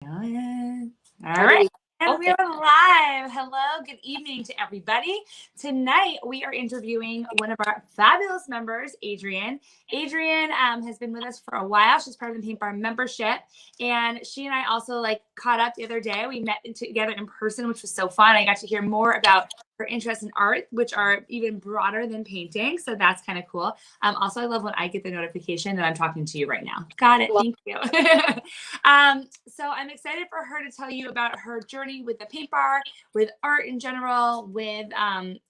All right. And we are live. Hello, good evening to everybody. Tonight, we are interviewing one of our fabulous members, Adrienne. Adrienne has been with us for a while. She's part of the Paint Bar membership. And she and I also caught up the other day. We met together in person, which was so fun. I got to hear more about her interests in art, which are even broader than painting. So that's kind of cool. Also, I love when I get the notification that I'm talking to you right now. Got it. Thank you. So I'm excited for her to tell you about her journey with the Paint Bar, with art in general, with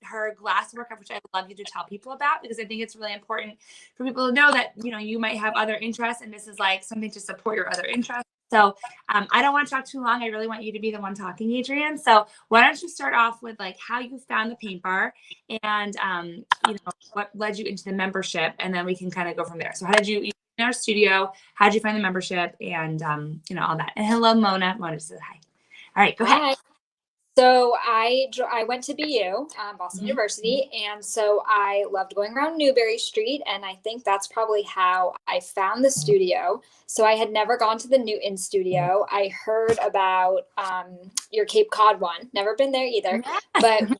her glass workup, which I'd love you to tell people about, because I think it's really important for people to know that, you might have other interests, and this is like something to support your other interests. So I don't want to talk too long. I really want you to be the one talking, Adrienne. So why don't you start off with how you found the Paint Bar and, what led you into the membership, and then we can kind of go from there. So how did you in our studio? How did you find the membership, and, all that? And hello, Mona. Mona says hi. All right, go ahead. Hi. So I went to BU, Boston University, and so I loved going around Newbury Street, and I think that's probably how I found the studio. So I had never gone to the Newton studio. I heard about your Cape Cod one, never been there either, but went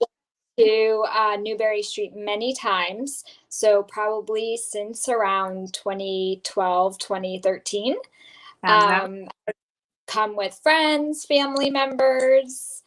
to Newbury Street many times. So probably since around 2012, 2013. Come with friends, family members,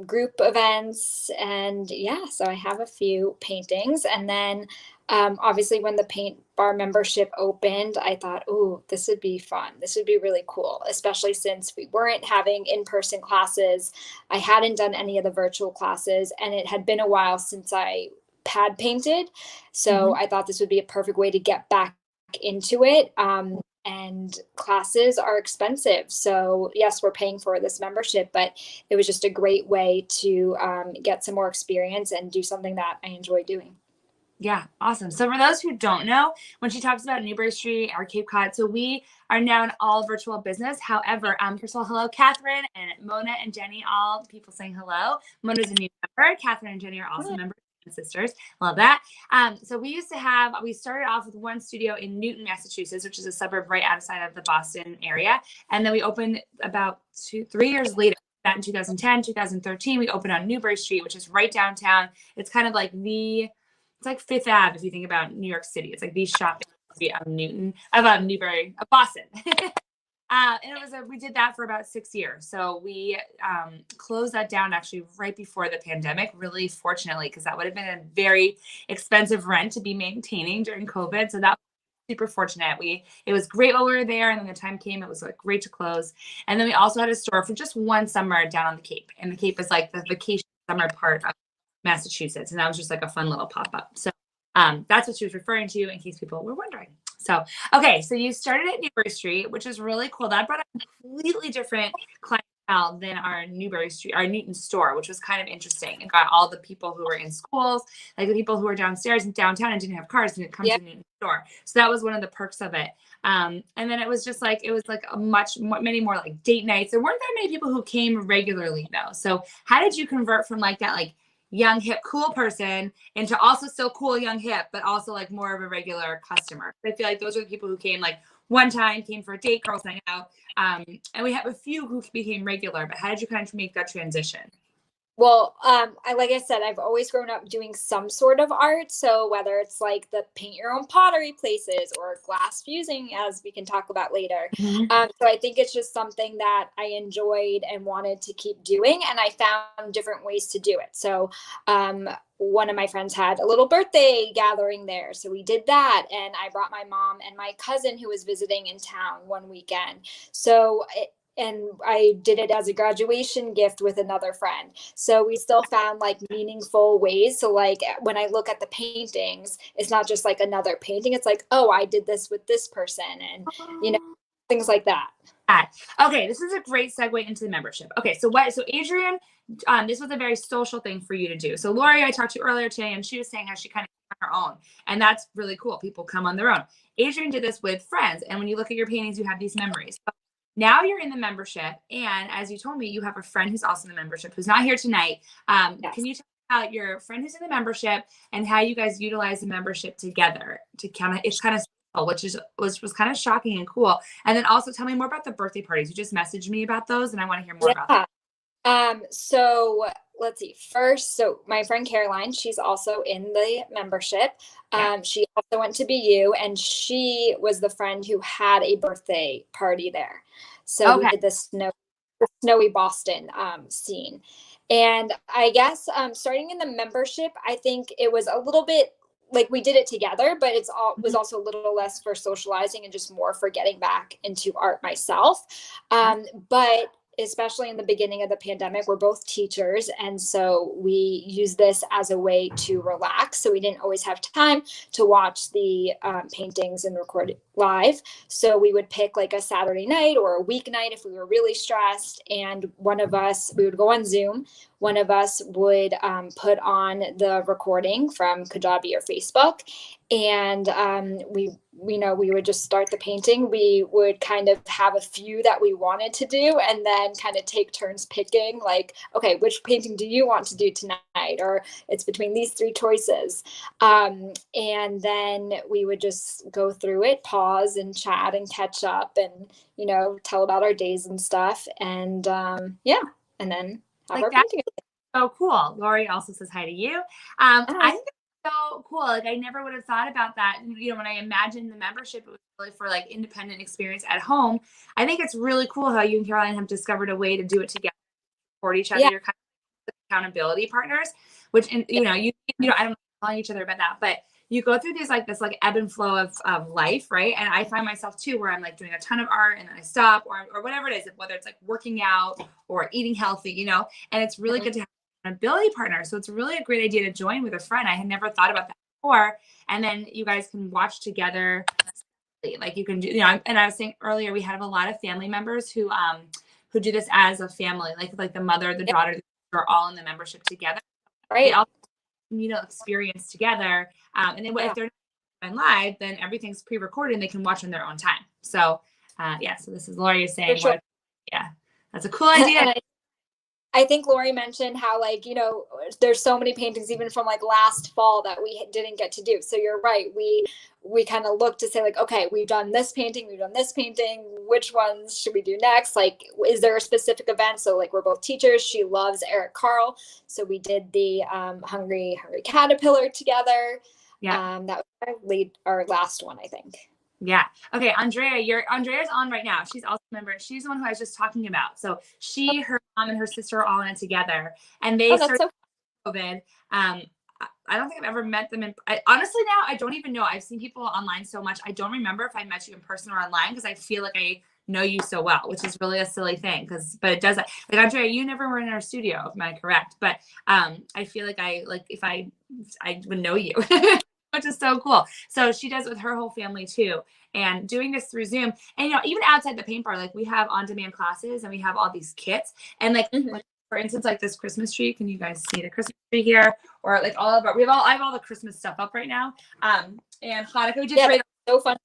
group events, and so I have a few paintings. And then obviously when the Paint Bar membership opened, I thought, oh, this would be fun. This would be really cool, especially since we weren't having in-person classes. I hadn't done any of the virtual classes, and it had been a while since I pad painted. So I thought this would be a perfect way to get back into it. And classes are expensive. So yes, we're paying for this membership, but it was just a great way to get some more experience and do something that I enjoy doing. Yeah, awesome. So for those who don't know, when she talks about Newbury Street or Cape Cod, so we are now an all virtual business. However, first of all, hello, Catherine and Mona and Jenny, all people saying hello. Mona's a new member. Catherine and Jenny are also members. Sisters. Love that. So we started off with one studio in Newton, Massachusetts, which is a suburb right outside of the Boston area. And then we opened about 3 years later, that in 2010, 2013, we opened on Newbury Street, which is right downtown. It's kind of like it's like Fifth Ave if you think about New York City. It's like the shopping of Newbury, of Boston. And we did that for about 6 years. So we closed that down actually right before the pandemic, really fortunately, because that would have been a very expensive rent to be maintaining during COVID. So that was super fortunate. It was great while we were there, and then the time came, it was great to close. And then we also had a store for just one summer down on the Cape. And the Cape is like the vacation summer part of Massachusetts. And that was just like a fun little pop-up. So that's what she was referring to, in case people were wondering. So, okay, so you started at Newbury Street, which is really cool. That brought a completely different clientele than our Newton store, which was kind of interesting. It got all the people who were in schools, like the people who were downstairs and downtown and didn't have cars, didn't come to the Newton store. So that was one of the perks of it. And then it was just many more like date nights. There weren't that many people who came regularly though. So how did you convert from that young, hip, cool person into also still cool, young, hip, but also more of a regular customer? I feel like those are the people who came one time, came for a date, girls night out. And we have a few who became regular, but how did you kind of make that transition? Well, like I said, I've always grown up doing some sort of art. So whether it's the paint your own pottery places or glass fusing, as we can talk about later. So I think it's just something that I enjoyed and wanted to keep doing. And I found different ways to do it. So one of my friends had a little birthday gathering there. So we did that. And I brought my mom and my cousin who was visiting in town one weekend. So and I did it as a graduation gift with another friend. So we still found meaningful ways. So when I look at the paintings, it's not just another painting. It's oh, I did this with this person, and things like that. Okay, this is a great segue into the membership. Okay, so Adrienne, this was a very social thing for you to do. So Lori, I talked to earlier today, and she was saying how she kind of came on her own, and that's really cool. People come on their own. Adrienne did this with friends, and when you look at your paintings, you have these memories. So now you're in the membership, and as you told me, you have a friend who's also in the membership who's not here tonight. Yes. Can you tell me about your friend who's in the membership and how you guys utilize the membership together to kind of which was kind of shocking and cool. And then also tell me more about the birthday parties. You just messaged me about those, and I want to hear more about that. So let's see. First, so my friend Caroline, she's also in the membership. She also went to BU, and she was the friend who had a birthday party there. So we did the snowy Boston scene. And I guess starting in the membership, I think it was a little bit like we did it together, but was also a little less for socializing and just more for getting back into art myself. But especially in the beginning of the pandemic, we're both teachers. And so we use this as a way to relax. So we didn't always have time to watch the paintings and record it live. So we would pick like a Saturday night or a weeknight if we were really stressed. And we would go on Zoom. One of us would put on the recording from Kajabi or Facebook. And we would just start the painting. We would kind of have a few that we wanted to do and then kind of take turns picking like, okay, which painting do you want to do tonight? Or it's between these three choices. And then we would just go through it, pause and chat and catch up and, tell about our days and stuff. And and then have our painting. So cool. Lori also says hi to you. I think so cool. Like I never would have thought about that. When I imagined the membership, it was really for like independent experience at home. I think it's really cool how you and Caroline have discovered a way to do it together, support each other. You're kind of accountability partners, which, I don't know calling each other about that, but you go through this ebb and flow of life. Right. And I find myself too, where I'm like doing a ton of art and then I stop or whatever it is, whether it's like working out or eating healthy, and it's really good to have an accountability partner. So it's really a great idea to join with a friend. I had never thought about that before. And then you guys can watch together. Like you can do, and I was saying earlier, we have a lot of family members who do this as a family, like the mother, the daughter, are all in the membership together. Right. They all experience together. And then if they're not live, then everything's pre-recorded and they can watch on their own time. So so this is Lori saying, that's a cool idea. I think Lori mentioned how there's so many paintings even from like last fall that we didn't get to do. So you're right. We kind of look to say like, okay, we've done this painting. Which ones should we do next? Like, is there a specific event? So like we're both teachers. She loves Eric Carle. So we did the Hungry Caterpillar together. Yeah. That was our last one, I think. Yeah. Okay. Andrea's on right now. She's also a member. She's the one who I was just talking about. So her mom and her sister are all in it together, and they started COVID. I don't think I've ever met them honestly now I don't even know. I've seen people online so much. I don't remember if I met you in person or online because I feel like I know you so well, which is really a silly thing but it does like Andrea, you never were in our studio, am I correct? But I feel like if I would know you. Which is so cool. So she does it with her whole family too. And doing this through Zoom. And, even outside the paint bar, like we have on-demand classes and we have all these kits. And like for instance, like this Christmas tree, can you guys see the Christmas tree here? Or like I have all the Christmas stuff up right now. And Hanukkah, we just so fun.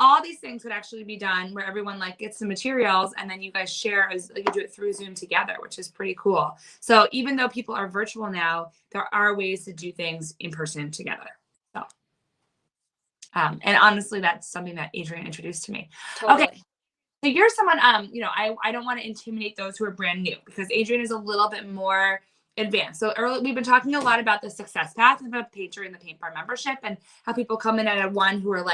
All these things could actually be done where everyone gets the materials and then you guys share you do it through Zoom together, which is pretty cool. So even though people are virtual now, there are ways to do things in person together. So, and honestly, that's something that Adrian introduced to me. Totally. Okay. So you're someone, I don't want to intimidate those who are brand new because Adrian is a little bit more advanced. So we've been talking a lot about the success path of a painter in the paint bar membership and how people come in at one who are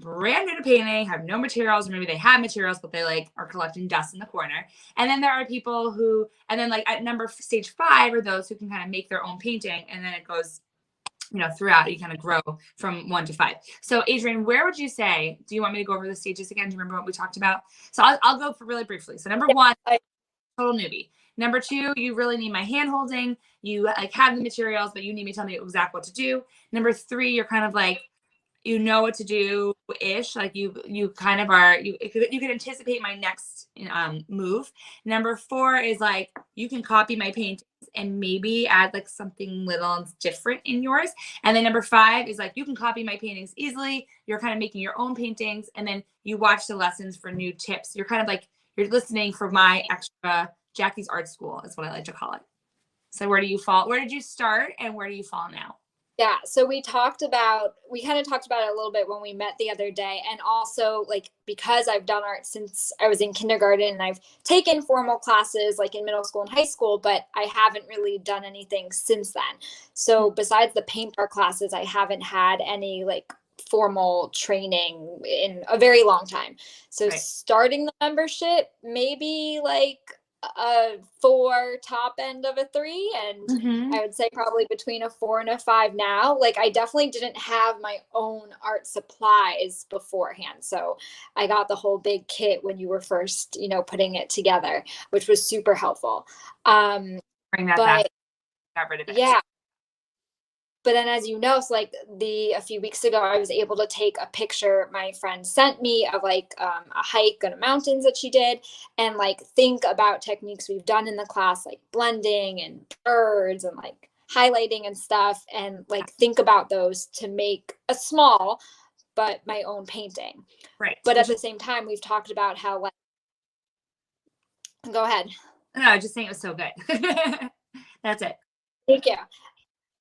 brand new to painting, have no materials, or maybe they have materials, but they are collecting dust in the corner. And then there are people who, and then at stage 5 are those who can kind of make their own painting. And then it goes, throughout, you kind of grow from 1 to 5. So Adrian, where would you say, do you want me to go over the stages again? Do you remember what we talked about? So I'll go for really briefly. So number 1, total newbie. Number 2, you really need my hand holding. You have the materials, but you need me to tell me exactly what to do. Number 3, you're kind of you know what to do ish. You kind of are, you can anticipate my next move. Number 4 is you can copy my paintings and maybe add something little different in yours. And then number 5 is you can copy my paintings easily. You're kind of making your own paintings. And then you watch the lessons for new tips. You're kind of you're listening for my extra Jackie's art school is what I like to call it. So where do you fall? Where did you start and where do you fall now? Yeah, so we kind of talked about it a little bit when we met the other day. And also, like, because I've done art since I was in kindergarten and I've taken formal classes like in middle school and high school, but I haven't really done anything since then. So besides the paint art classes, I haven't had any like formal training in a very long time. So Right. starting the membership, maybe like a 4, top end of a 3, and I would say probably between a 4 and a 5 now. Like, I definitely didn't have my own art supplies beforehand. So I got the whole big kit when you were first, putting it together, which was super helpful. Bring that back, got rid of it. Yeah. But then, as you know, so like a few weeks ago, I was able to take a picture my friend sent me of like a hike in the mountains that she did, and like think about techniques we've done in the class, like blending and birds and like highlighting and stuff, and like think about those to make a small but my own painting. Right. But at the same time, we've talked about how like, go ahead. No, I was just saying it was so good. That's it. Thank you.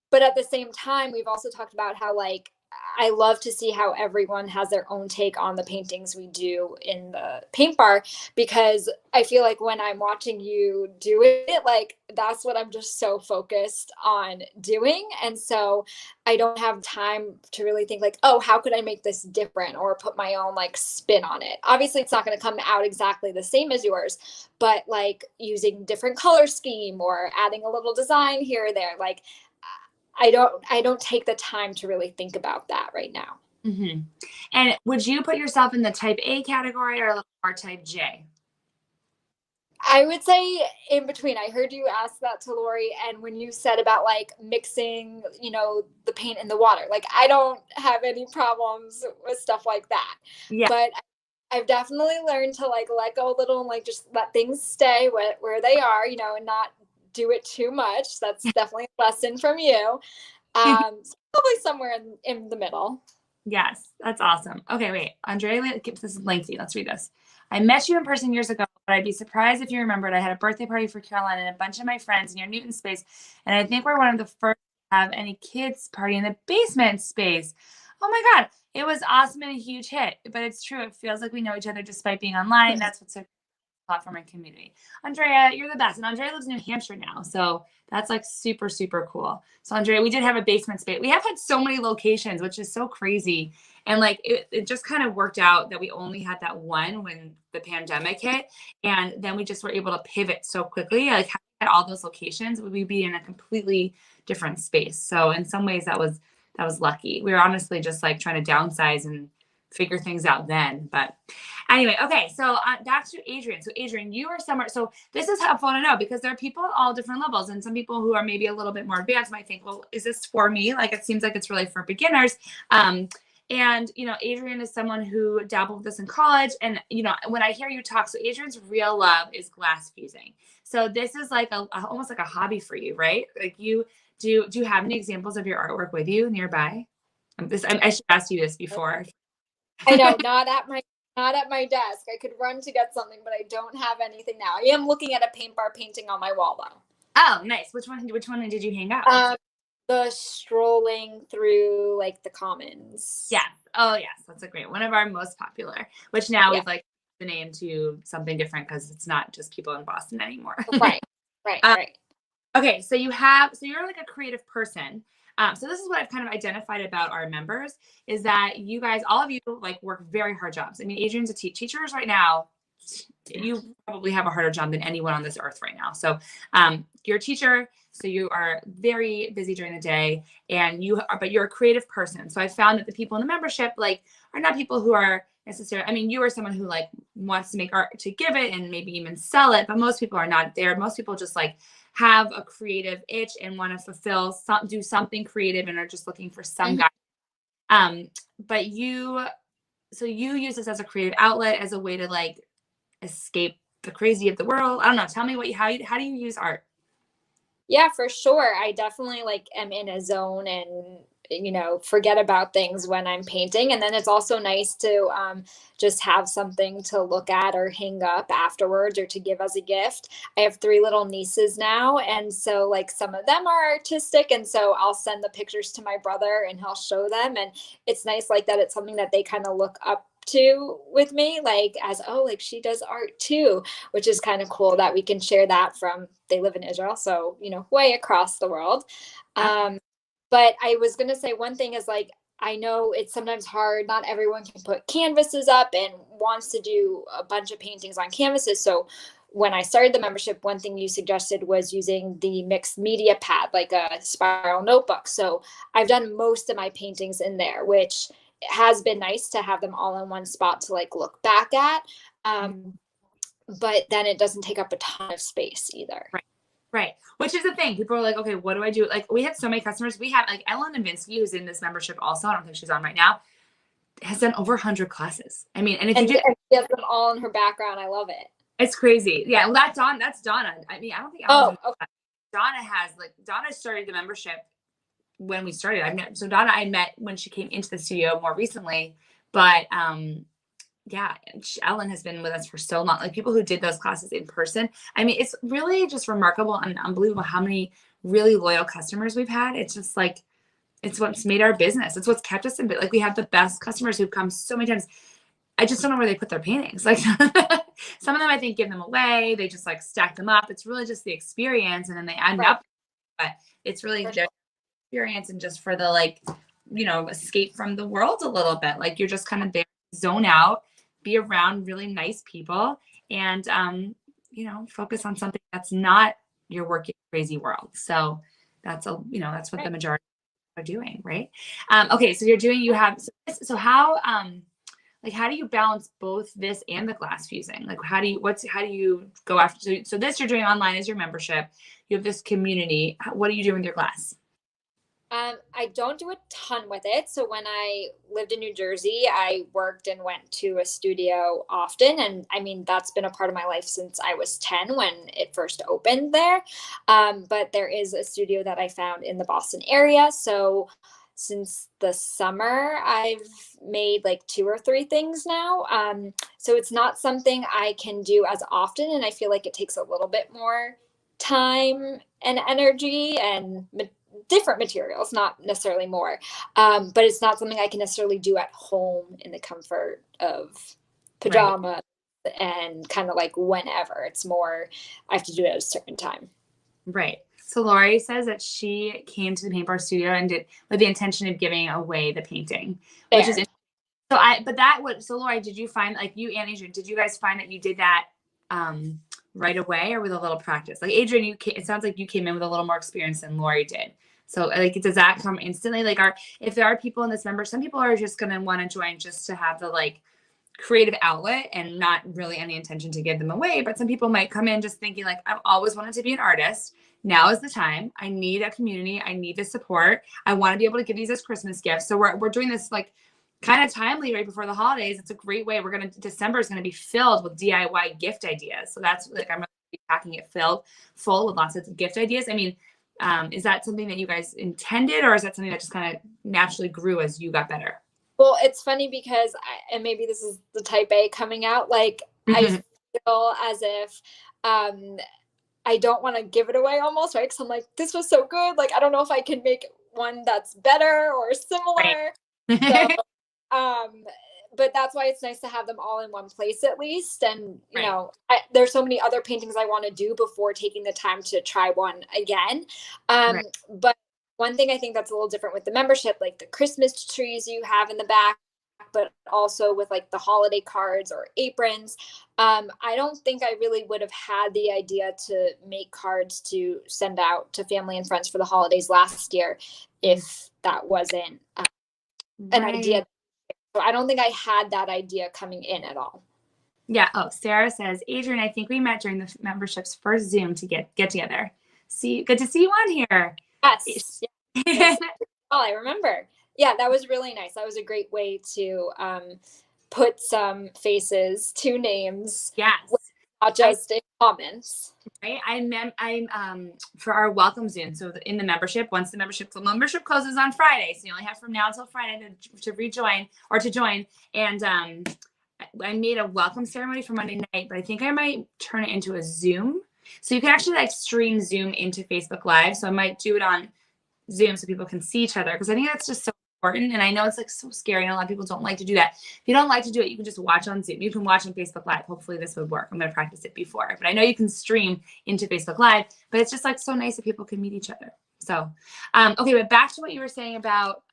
But at the same time, we've also talked about how, like, I love to see how everyone has their own take on the paintings we do in the paint bar, because I feel like when I'm watching you do it, like, that's what I'm just so focused on doing. And so I don't have time to really think like, oh, how could I make this different or put my own like spin on it? Obviously, it's not going to come out exactly the same as yours, but like using different color scheme or adding a little design here or there, like, I don't take the time to really think about that right now. Mm-hmm. And would you put yourself in the type A category or type J? I would say in between. I heard you ask that to Lori, and when you said about like mixing, the paint in the water, like I don't have any problems with stuff like that. Yeah. But I've definitely learned to like let go a little and like just let things stay where they are, and not do it too much. That's definitely a lesson from you. Probably somewhere in the middle. Yes, that's awesome. Okay, wait. Andrea, this is lengthy. Let's read this. I met you in person years ago, but I'd be surprised if you remembered. I had a birthday party for Caroline and a bunch of my friends in your Newton space, and I think we're one of the first to have any kids party in the basement space. Oh my God, it was awesome and a huge hit. But it's true. It feels like we know each other despite being online. That's what's so platform and community. Andrea, you're the best. And Andrea lives in New Hampshire now. So that's like super, super cool. So Andrea, we did have a basement space. We have had so many locations, which is so crazy. And like, it just kind of worked out that we only had that one when the pandemic hit. And then we just were able to pivot so quickly. Like at all those locations, we'd be in a completely different space. So in some ways that was lucky. We were honestly just like trying to downsize and figure things out then. But anyway, okay, so back to Adrian. So Adrian, you are somewhere, so this is helpful to know because there are people at all different levels, and some people who are maybe a little bit more advanced might think, well, is this for me? Like, it seems like it's really for beginners. And Adrian is someone who dabbled with this in college. And, when I hear you talk, so Adrian's real love is glass fusing. So this is like almost like a hobby for you, right? Like do you have any examples of your artwork with you nearby? I should ask you this before. I know, not at my desk. I could run to get something, but I don't have anything now. I am looking at a paint bar painting on my wall though. Oh, nice. Which one did you hang out? The strolling through like the commons. Yeah. Oh yes. That's a great one of our most popular, which now we've like the name to something different because it's not just people in Boston anymore. Right. Okay. So you're like a creative person. So this is what I've kind of identified about our members is that you guys, all of you like work very hard jobs. I mean, Adrian's a teachers right now. You probably have a harder job than anyone on this earth right now. So you're a teacher, so you are very busy during the day, and but you're a creative person. So I found that the people in the membership like are not people who are necessarily, I mean, you are someone who like wants to make art to give it and maybe even sell it, but most people are not there. Most people just like have a creative itch and want to do something creative and are just looking for some guy. But you use this as a creative outlet, as a way to like escape the crazy of the world. I don't know. Tell me how do you use art? Yeah, for sure. I definitely like am in a zone and forget about things when I'm painting. And then it's also nice to just have something to look at or hang up afterwards or to give as a gift. I have 3 little nieces now. And so like some of them are artistic. And so I'll send the pictures to my brother and he'll show them. And it's nice like that. It's something that they kind of look up to with me, like as, oh, like she does art too, which is kind of cool that we can share that from, they live in Israel. So, way across the world. But I was going to say one thing is like, I know it's sometimes hard. Not everyone can put canvases up and wants to do a bunch of paintings on canvases. So when I started the membership, one thing you suggested was using the mixed media pad, like a spiral notebook. So I've done most of my paintings in there, which has been nice to have them all in one spot to like look back at. But then it doesn't take up a ton of space either. Right. Which is the thing. People are like, okay, what do I do? Like we have so many customers. We have like Ellen Novinsky, who's in this membership also. I don't think she's on right now, has done over 100 classes. I mean, and if you do, she has them all in her background. I love it. It's crazy. Yeah. Well, that's Donna. I mean, I don't think okay. Donna started the membership when we started. Donna I met when she came into the studio more recently, but yeah, Ellen has been with us for so long. Like people who did those classes in person. I mean, it's really just remarkable and unbelievable how many really loyal customers we've had. It's just like, it's what's made our business. It's what's kept us in it. Like we have the best customers who've come so many times. I just don't know where they put their paintings. Like some of them, I think, give them away. They just like stack them up. It's really just the experience. And then they end up, but it's really their experience and just for the like, escape from the world a little bit. Like you're just kind of there, zone out, be around really nice people and, focus on something that's not your working crazy world. So that's that's what the majority are doing. Right. Okay. So so how do you balance both this and the glass fusing? Like how do you go after, so this you're doing online as your membership, you have this community. What do you do with your glass? I don't do a ton with it. So when I lived in New Jersey, I worked and went to a studio often. And I mean, that's been a part of my life since I was 10 when it first opened there. But there is a studio that I found in the Boston area. So since the summer, I've made like 2 or 3 things now. So it's not something I can do as often. And I feel like it takes a little bit more time and energy and different materials, not necessarily more. But it's not something I can necessarily do at home in the comfort of pajamas and kind of like whenever. It's more, I have to do it at a certain time. Right. So Lori says that she came to the paint bar studio and did with the intention of giving away the painting, which is interesting. So Lori, did you find, like you and Adrian, did you guys find that you did that right away or with a little practice? Like Adrian, it sounds like you came in with a little more experience than Lori did. So like, does that come instantly? Like if there are people in this member, some people are just going to want to join just to have the like creative outlet and not really any intention to give them away. But some people might come in just thinking like, I've always wanted to be an artist. Now is the time. I need a community. I need the support. I want to be able to give these as Christmas gifts. So we're doing this like kind of timely right before the holidays. It's a great way. December is going to be filled with DIY gift ideas. So that's like, I'm really packing it full with lots of gift ideas. I mean, is that something that you guys intended or is that something that just kind of naturally grew as you got better? Well, it's funny because and maybe this is the type A coming out. Like I feel as if, I don't want to give it away almost, right? Because I'm like, this was so good. Like, I don't know if I can make one that's better or similar. Right. So, but that's why it's nice to have them all in one place at least. And, you know, there's so many other paintings I want to do before taking the time to try one again. But one thing I think that's a little different with the membership, like the Christmas trees you have in the back, but also with like the holiday cards or aprons. I don't think I really would have had the idea to make cards to send out to family and friends for the holidays last year if that wasn't an idea. So I don't think I had that idea coming in at all. Yeah. Oh, Sarah says, Adrian, I think we met during the membership's first Zoom to get together. Good to see you on here. Yes. Oh, I remember. Yeah, that was really nice. That was a great way to put some faces to names. Yes. not just in comments. Right. I'm for our welcome Zoom. So in the membership, once the membership closes on Friday, so you only have from now until Friday to rejoin or to join. And I made a welcome ceremony for Monday night, but I think I might turn it into a Zoom. So you can actually like stream Zoom into Facebook Live. So I might do it on Zoom so people can see each other, because I think that's just so important. And I know it's like so scary, and a lot of people don't like to do that. If you don't like to do it, you can just watch on Zoom. You can watch on Facebook Live. Hopefully this would work. I'm going to practice it before, but I know you can stream into Facebook Live, but it's just like so nice that people can meet each other. So, okay, but back to what you were saying about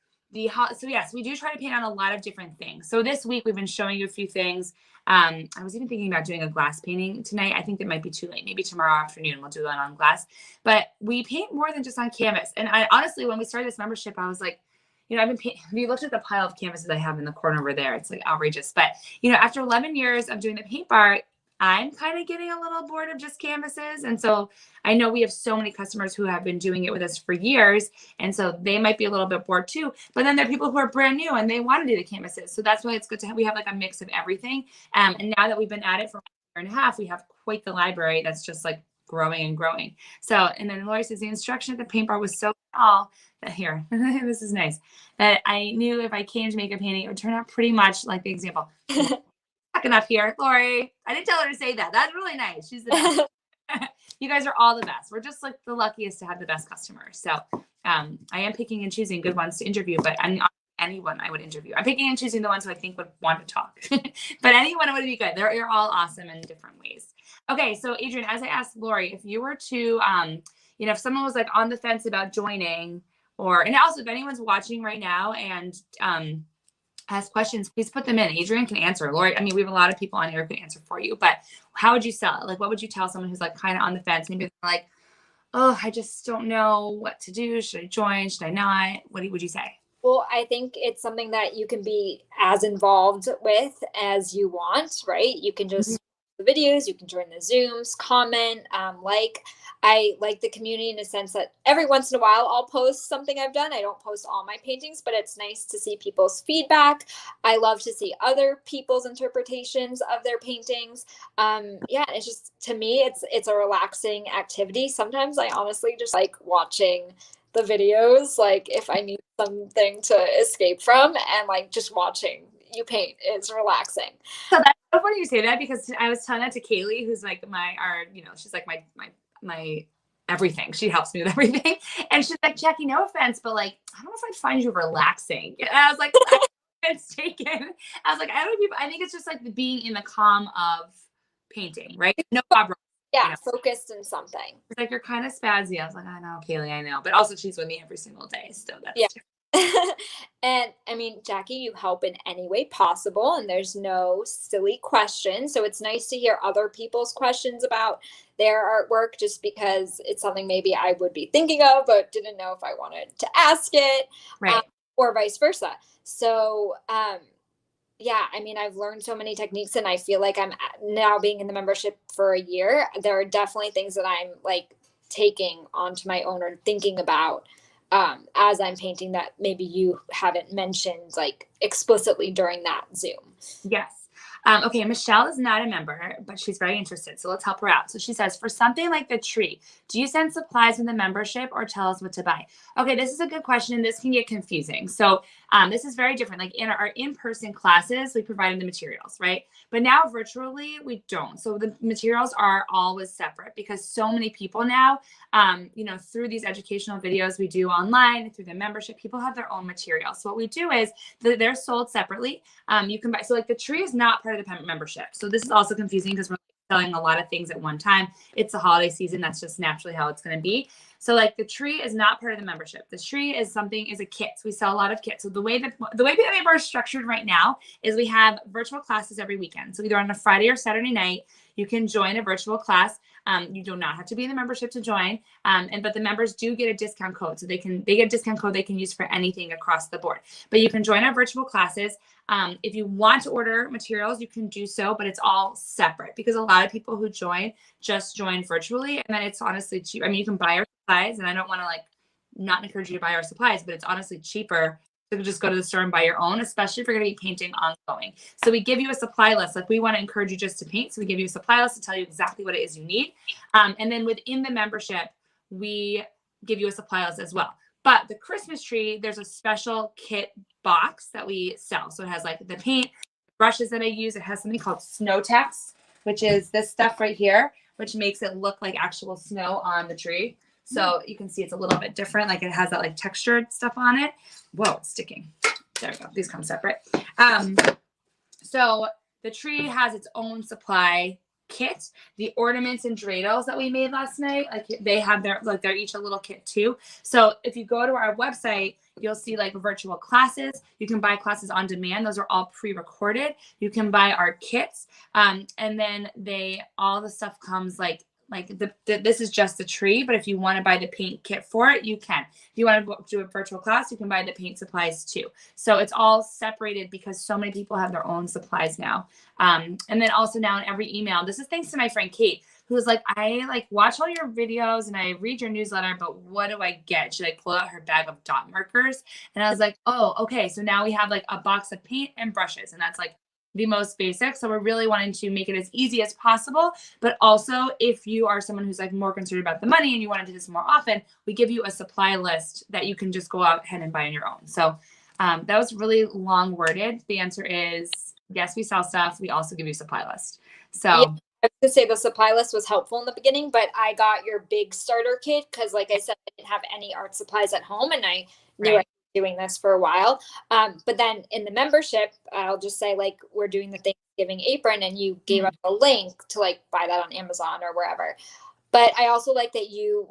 so yes, we do try to paint on a lot of different things. So this week we've been showing you a few things. I was even thinking about doing a glass painting tonight. I think that might be too late. Maybe tomorrow afternoon we'll do that on glass. But we paint more than just on canvas. And I honestly, when we started this membership, I was like, you know, I've been if you looked at the pile of canvases I have in the corner over there, it's like outrageous. But you know, after 11 years of doing the paint bar, I'm kind of getting a little bored of just canvases. And so I know we have so many customers who have been doing it with us for years. And so they might be a little bit bored too. But then there are people who are brand new and they want to do the canvases. So that's why it's good to have, we have like a mix of everything. And now that we've been at it for a year and a half, we have quite the library that's just like growing and growing. So, and then Lori says the instruction at the paint bar was so small that here, this is nice, that I knew if I came to make a painting, it would turn out pretty much like the example. Up here, Lori. I didn't tell her to say that. That's really nice. She's the best. You guys are all the best. We're just like the luckiest to have the best customers. So I am picking and choosing good ones to interview, but anyone I would interview. I'm picking and choosing the ones who I think would want to talk. But anyone would be good. You're all awesome in different ways. Okay, so Adrian, as I asked Lori, if you were to, you know, if someone was like on the fence about joining, and also if anyone's watching right now and ask questions, please put them in. Adrian can answer. Lori, I mean, we have a lot of people on here who can answer for you, but how would you sell it? Like, what would you tell someone who's like kind of on the fence? Maybe like, oh, I just don't know what to do. Should I join? Should I not? What would you say? Well, I think it's something that you can be as involved with as you want, right? You can just the videos, you can join the Zooms, comment, I like the community in a sense that every once in a while I'll post something I've done. I don't post all my paintings, but it's nice to see people's feedback. I love to see other people's interpretations of their paintings. Yeah, it's just, to me, it's a relaxing activity. Sometimes I honestly just like watching the videos, like if I need something to escape from, and like just watching you paint is relaxing. So that's so funny you say that, because I was telling that to Kaylee, who's like she's like my everything. She helps me with everything. And she's like, Jackie, no offense, but like, I don't know if I'd find you relaxing. And I was like, it's taken. I was like, I think it's just like the being in the calm of painting, right? No problem. Yeah, you know, focused in something. It's like, you're kind of spazzy. I was like, I know, Kaylee, I know. But also she's with me every single day. So that's And I mean, Jackie, you help in any way possible, and there's no silly questions. So it's nice to hear other people's questions about their artwork, just because it's something maybe I would be thinking of, but didn't know if I wanted to ask it, right. Or vice versa. So, yeah, I mean, I've learned so many techniques, and I feel like I'm now being in the membership for a year. There are definitely things that I'm like taking onto my own or thinking about as I'm painting that maybe you haven't mentioned like explicitly during that Zoom. Yes. Okay, Michelle is not a member, but she's very interested. So let's help her out. So she says, for something like the tree, do you send supplies in the membership or tell us what to buy? Okay, this is a good question. This can get confusing. So this is very different. Like in our in-person classes, we provided the materials, right? But now virtually, we don't. So the materials are always separate, because so many people now, you know, through these educational videos we do online, through the membership, people have their own materials. So what we do is they're sold separately. You can buy, so like the tree is not part of the membership. So this is also confusing because we're selling a lot of things at one time. It's the holiday season. That's just naturally how it's going to be. So like the tree is not part of the membership. The tree is a kit. So we sell a lot of kits. So the way that member is structured right now is we have virtual classes every weekend. So either on a Friday or Saturday night, you can join a virtual class. You do not have to be in the membership to join. But the members do get a discount code. So they get a discount code they can use for anything across the board. But you can join our virtual classes. If you want to order materials, you can do so, but it's all separate, because a lot of people who just join virtually, and then it's honestly cheap. I mean, you can buy our supplies, and I don't want to like not encourage you to buy our supplies, but it's honestly cheaper to just go to the store and buy your own, especially if you're going to be painting ongoing. So we give you a supply list. Like we want to encourage you just to paint. So we give you a supply list to tell you exactly what it is you need. And then within the membership, we give you a supply list as well. But the Christmas tree, there's a special kit box that we sell. So it has like the paint, brushes that I use. It has something called Snow Text, which is this stuff right here, which makes it look like actual snow on the tree. So you can see it's a little bit different. Like it has that like textured stuff on it. Whoa, it's sticking. There we go. These come separate. So the tree has its own supply kit. The ornaments and dreidels that we made last night, like they have their, like they're each a little kit too. So if you go to our website, you'll see like virtual classes. You can buy classes on demand. Those are all pre-recorded. You can buy our kits. And then all the stuff comes like this is just the tree, but if you want to buy the paint kit for it, you can. If you want to do a virtual class, you can buy the paint supplies too. So it's all separated because so many people have their own supplies now. And then also now in every email, this is thanks to my friend Kate, who was like, I like watch all your videos and I read your newsletter, but what do I get? Should I pull out her bag of dot markers? And I was like, oh, okay. So now we have like a box of paint and brushes, and that's like the most basic. So we're really wanting to make it as easy as possible. But also, if you are someone who's like more concerned about the money and you want to do this more often, we give you a supply list that you can just go out ahead and buy on your own. So that was really long worded. The answer is yes, we sell stuff. We also give you a supply list. So yeah, I was gonna say the supply list was helpful in the beginning, but I got your big starter kit because, like I said, I didn't have any art supplies at home, and I knew I was doing this for a while. But then in the membership, I'll just say like we're doing the Thanksgiving apron, and you gave us a link to like buy that on Amazon or wherever. But I also like that you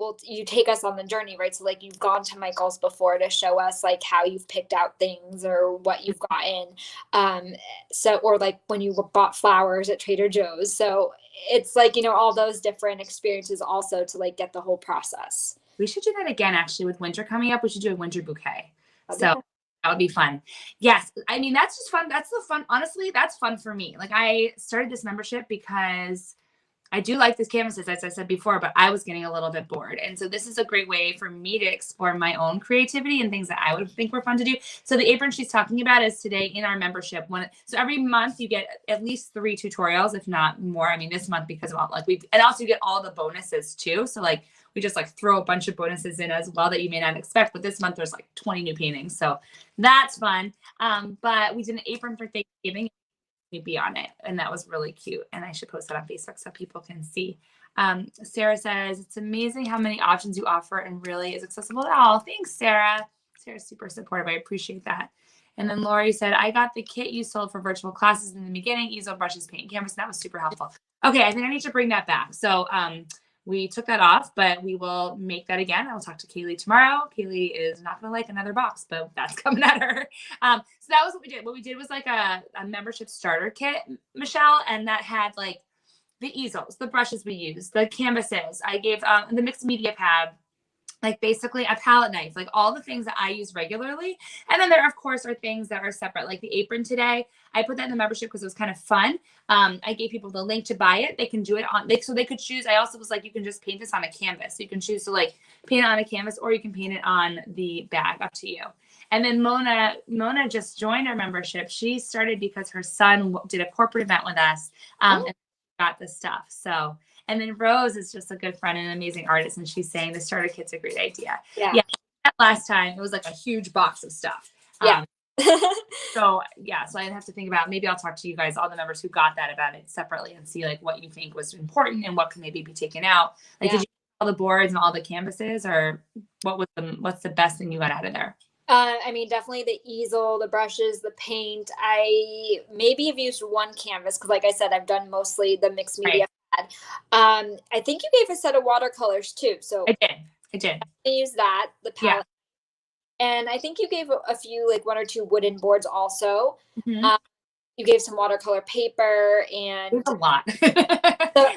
take us on the journey, right? So like you've gone to Michael's before to show us like how you've picked out things or what you've gotten. So, or like when you bought flowers at Trader Joe's. So it's like, you know, all those different experiences also to like get the whole process. We should do that again, actually, with winter coming up. We should do a winter bouquet. So that would be fun. Yes. I mean, that's just fun. That's the fun. Honestly, that's fun for me. Like I started this membership because I do like these canvases, as I said before, but I was getting a little bit bored. And so this is a great way for me to explore my own creativity and things that I would think were fun to do. So the apron she's talking about is today in our membership. So every month you get at least 3 tutorials, if not more. I mean, this month because of all, like and also you get all the bonuses too. So like we just like throw a bunch of bonuses in as well that you may not expect. But this month there's like 20 new paintings. So that's fun. But we did an apron for Thanksgiving. Be on it, and that was really cute, and I should post that on Facebook so people can see. Sarah says it's amazing how many options you offer and really is accessible to all. Thanks, Sarah. Sarah's super supportive. I appreciate that. And then Lori said, I got the kit you sold for virtual classes in the beginning, easel, brushes, paint, canvas. That was super helpful. Okay, I think I need to bring that back. So we took that off, but we will make that again. I'll talk to Kaylee tomorrow. Kaylee is not going to like another box, but that's coming at her. So that was what we did. What we did was like a membership starter kit, Michelle, and that had like the easels, the brushes we used, the canvases. I gave the mixed media pad, like basically a palette knife, like all the things that I use regularly. And then there, of course, are things that are separate, like the apron today. I put that in the membership because it was kind of fun. I gave people the link to buy it. They can do it so they could choose. I also was like, you can just paint this on a canvas. So you can choose to like paint it on a canvas, or you can paint it on the bag, up to you. And then Mona just joined our membership. She started because her son did a corporate event with us and got the stuff. So. And then Rose is just a good friend and an amazing artist. And she's saying the starter kit's a great idea. Yeah. Last time it was like a huge box of stuff. Yeah. So I have to think about, maybe I'll talk to you guys, all the members who got that, about it separately and see like what you think was important and what can maybe be taken out. Like, did you all the boards and all the canvases, or what's the best thing you got out of there? I mean, definitely the easel, the brushes, the paint. I maybe have used one canvas because, like I said, I've done mostly the mixed media. I think you gave a set of watercolors too. So I did. I used that, the palette. And I think you gave a few, like 1 or 2 wooden boards also. Mm-hmm. You gave some watercolor paper and a lot. so,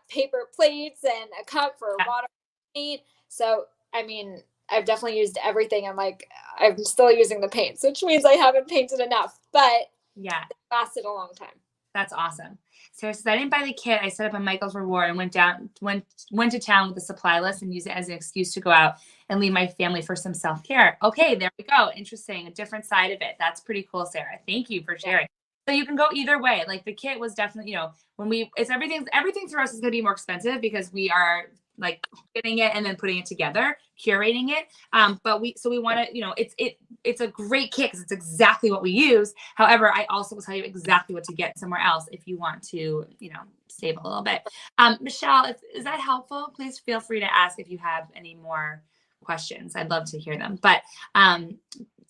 paper plates and a cup for water paint. So, I mean, I've definitely used everything. And like, I'm still using the paints, which means I haven't painted enough, but it lasted a long time. That's awesome. Sarah says, I didn't buy the kit. I set up a Michael's reward and went to town with the supply list and used it as an excuse to go out and leave my family for some self-care. Okay, there we go. Interesting. A different side of it. That's pretty cool, Sarah. Thank you for sharing. So you can go either way. Like the kit was definitely, when it's everything for us is going to be more expensive because we are like getting it and then putting it together, curating it. But we want to, it's a great kit because it's exactly what we use. However, I also will tell you exactly what to get somewhere else if you want to, save a little bit. Michelle, is that helpful? Please feel free to ask if you have any more questions. I'd love to hear them. But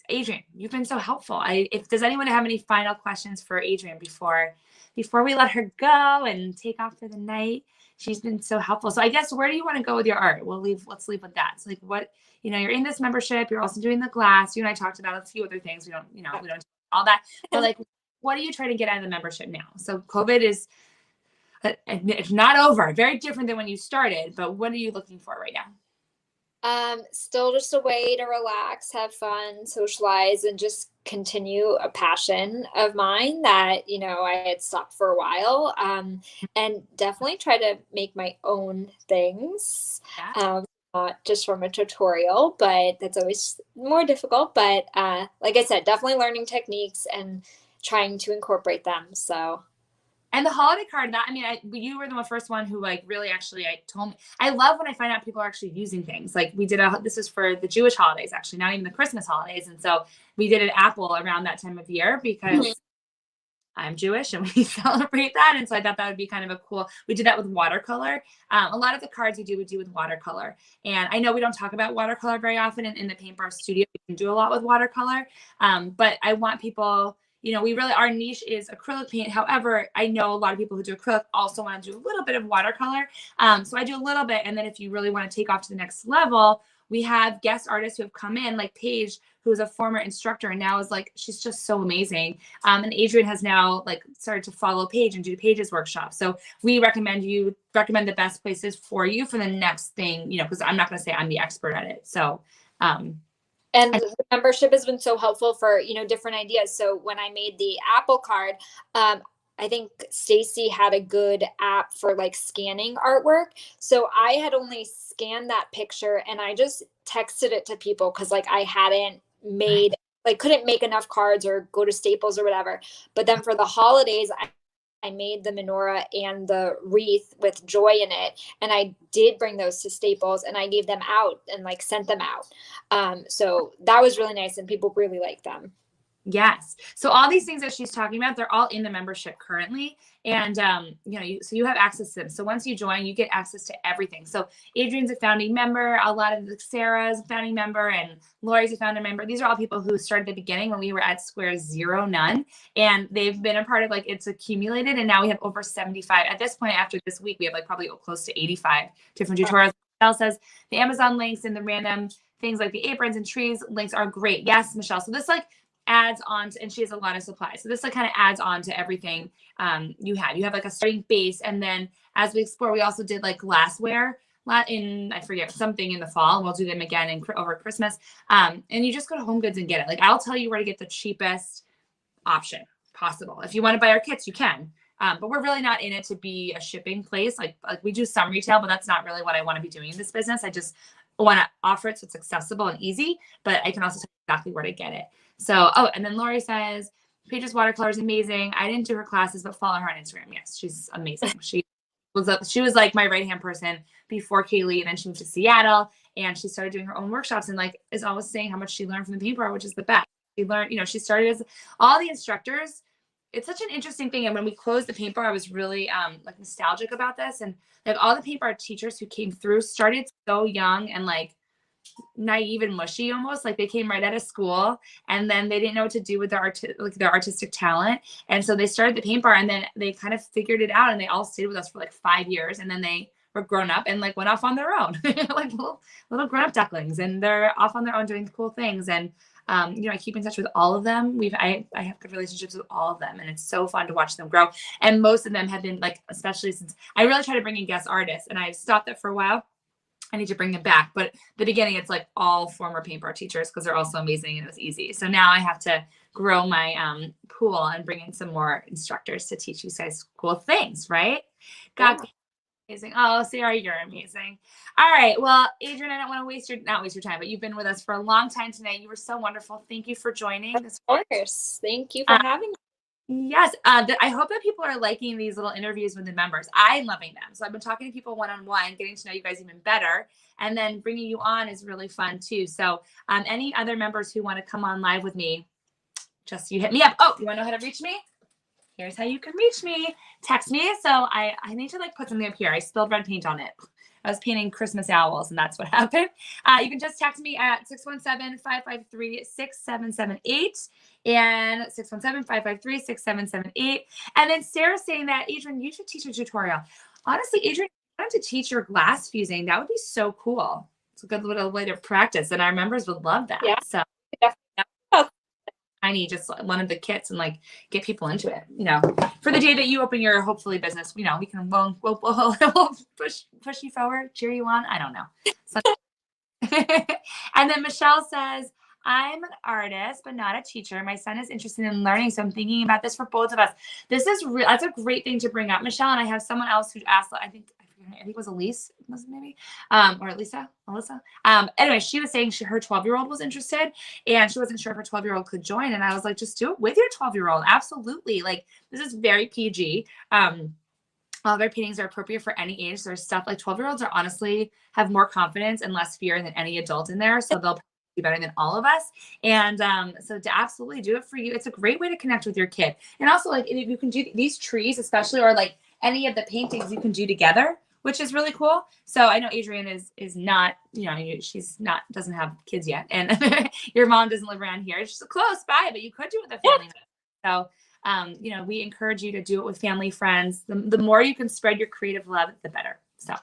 Adrian, you've been so helpful. Does anyone have any final questions for Adrian before we let her go and take off for the night? She's been so helpful. So I guess where do you want to go with your art? Let's leave with that. So like what, you're in this membership, you're also doing the glass. You and I talked about a few other things. We don't talk about all that. But like, what are you trying to get out of the membership now? So COVID is it's not over. Very different than when you started, but what are you looking for right now? Still just a way to relax, have fun, socialize, and just continue a passion of mine that, I had stopped for a while. And definitely try to make my own things. Not just from a tutorial, but that's always more difficult. But like I said, definitely learning techniques and trying to incorporate them. So. And the holiday card, you were the first one who really actually told me. I love when I find out people are actually using things. Like we did this is for the Jewish holidays, actually, not even the Christmas holidays. And so we did an apple around that time of year because I'm Jewish and we celebrate that. And so I thought that would be kind of a cool, we did that with watercolor. A lot of the cards we do with watercolor. And I know we don't talk about watercolor very often in the Paint Bar studio. We can do a lot with watercolor. But I want people, our niche is acrylic paint. However, I know a lot of people who do acrylic also want to do a little bit of watercolor. So I do a little bit. And then if you really want to take off to the next level, we have guest artists who have come in, like Paige, who is a former instructor and now is she's just so amazing. And Adrian has now started to follow Paige and do Paige's workshop. So we recommend the best places for you for the next thing, because I'm not going to say I'm the expert at it. So, and the membership has been so helpful for, different ideas. So when I made the Apple card, I think Stacy had a good app for scanning artwork. So I had only scanned that picture and I just texted it to people because I hadn't made, couldn't make enough cards or go to Staples or whatever. But then for the holidays, I made the menorah and the wreath with joy in it. And I did bring those to Staples and I gave them out and sent them out. So that was really nice and people really liked them. Yes. So all these things that she's talking about, they're all in the membership currently. And, so you have access to them. So once you join, you get access to everything. So Adrian's a founding member. A lot of Sarah's a founding member and Lori's a founding member. These are all people who started at the beginning when we were at square zero, none. And they've been a part of it's accumulated. And now we have over 75 at this point. After this week, we have probably close to 85 different tutorials. Michelle says the Amazon links and the random things like the aprons and trees links are great. Yes, Michelle. So this adds on to, and she has a lot of supplies. So this kind of adds on to everything you have. You have a starting base. And then as we explore, we also did glassware I forget, something in the fall. And we'll do them again over Christmas. And you just go to Home Goods and get it. I'll tell you where to get the cheapest option possible. If you want to buy our kits, you can. But we're really not in it to be a shipping place. We do some retail, but that's not really what I want to be doing in this business. I just want to offer it so it's accessible and easy, but I can also tell you exactly where to get it. So, and then Lori says, Paige's watercolor is amazing. I didn't do her classes, but follow her on Instagram. Yes, she's amazing. She was my right-hand person before Kaylee, and then she moved to Seattle, and she started doing her own workshops and is always saying how much she learned from the Paint Bar, which is the best. She learned, she started as all the instructors. It's such an interesting thing. And when we closed the Paint Bar, I was really nostalgic about this. And all the Paint Bar teachers who came through started so young and naive and mushy almost. They came right out of school and then they didn't know what to do with their artistic talent. And so they started the Paint Bar and then they kind of figured it out and they all stayed with us for 5 years. And then they were grown up and went off on their own, little grown up ducklings, and they're off on their own doing cool things. And I keep in touch with all of them. I have good relationships with all of them, and it's so fun to watch them grow. And most of them have been especially since I really try to bring in guest artists, and I've stopped that for a while. I need to bring them back. But the beginning, it's all former Paint Bar teachers because they're all so amazing and it was easy. So now I have to grow my pool and bring in some more instructors to teach you guys cool things, right? God, amazing. Oh, Sarah, you're amazing. All right. Well, Adrian, I don't want to not waste your time, but you've been with us for a long time tonight. You were so wonderful. Thank you for joining. Of course. Thank you for having me. Yes. I hope that people are liking these little interviews with the members. I'm loving them. So I've been talking to people one-on-one, getting to know you guys even better. And then bringing you on is really fun too. So any other members who want to come on live with me, just you hit me up. Oh, you want to know how to reach me? Here's how you can reach me. Text me. So I need to like put something up here. I spilled red paint on it. I was painting Christmas owls, and that's what happened. You can just text me at 617-553-6778 and 617-553-6778. And then Sarah's saying that, Adrian, you should teach a tutorial. Honestly, Adrian, if you wanted to teach your glass fusing, that would be so cool. It's a good little way to practice, and our members would love that. Yeah. So tiny, just one of the kits and like get people into it, for the day that you open your hopefully business, we can we'll push you forward, cheer you on. I don't know. So, and then Michelle says, I'm an artist, but not a teacher. My son is interested in learning, so I'm thinking about this for both of us. This is that's a great thing to bring up, Michelle. And I have someone else who asked, I think it was Elise, maybe, or Alyssa. Anyway, she was saying her 12-year-old was interested, and she wasn't sure if her 12-year-old could join. And I was like, just do it with your 12-year-old. Absolutely. Like, this is very PG. All their paintings are appropriate for any age. There's stuff like 12-year-olds are honestly have more confidence and less fear than any adult in there. So they'll do better than all of us. And so to absolutely do it for you, it's a great way to connect with your kid. And also, like, if you can do these trees, especially, or like any of the paintings you can do together, which is really cool. So I know Adrienne is not, she's not, doesn't have kids yet. And your mom doesn't live around here. She's close by, but you could do it with a family member. So, we encourage you to do it with family, friends. The more you can spread your creative love, the better. So,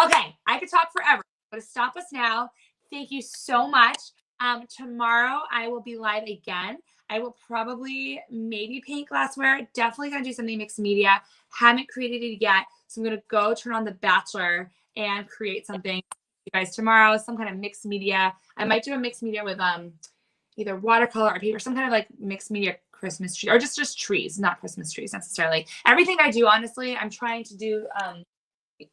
okay. I could talk forever, but to stop us now. Thank you so much. Tomorrow I will be live again. I will probably maybe paint glassware. Definitely going to do something mixed media. Haven't created it yet. So I'm going to go turn on The Bachelor and create something for you guys tomorrow, some kind of mixed media. I might do a mixed media with either watercolor or paper, some kind of like mixed media Christmas tree, or just trees, not Christmas trees necessarily. Everything I do, honestly, I'm trying to do,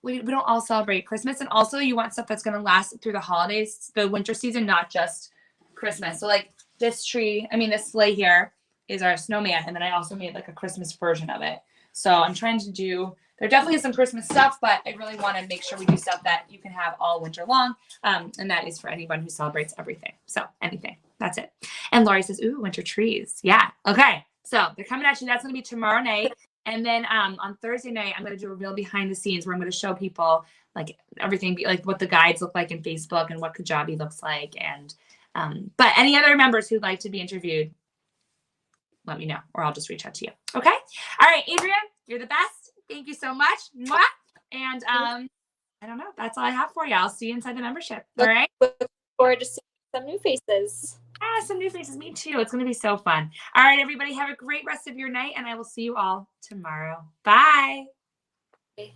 we don't all celebrate Christmas. And also you want stuff that's going to last through the holidays, the winter season, not just Christmas. So like this sleigh here is our snowman. And then I also made like a Christmas version of it. So I'm trying to do, there definitely is some Christmas stuff, but I really want to make sure we do stuff that you can have all winter long. And that is for anyone who celebrates everything. So anything, that's it. And Lori says, ooh, winter trees. Yeah. Okay. So they're coming at you. That's going to be tomorrow night. And then on Thursday night, I'm going to do a real behind the scenes where I'm going to show people like everything, like what the guides look like in Facebook and what Kajabi looks like. And, but any other members who'd like to be interviewed, let me know, or I'll just reach out to you. Okay. All right, Adrienne, you're the best. Thank you so much. Mwah. And I don't know. That's all I have for you. I'll see you inside the membership. All right. Look forward to seeing some new faces. Some new faces. Me too. It's going to be so fun. All right, everybody. Have a great rest of your night, and I will see you all tomorrow. Bye. Okay.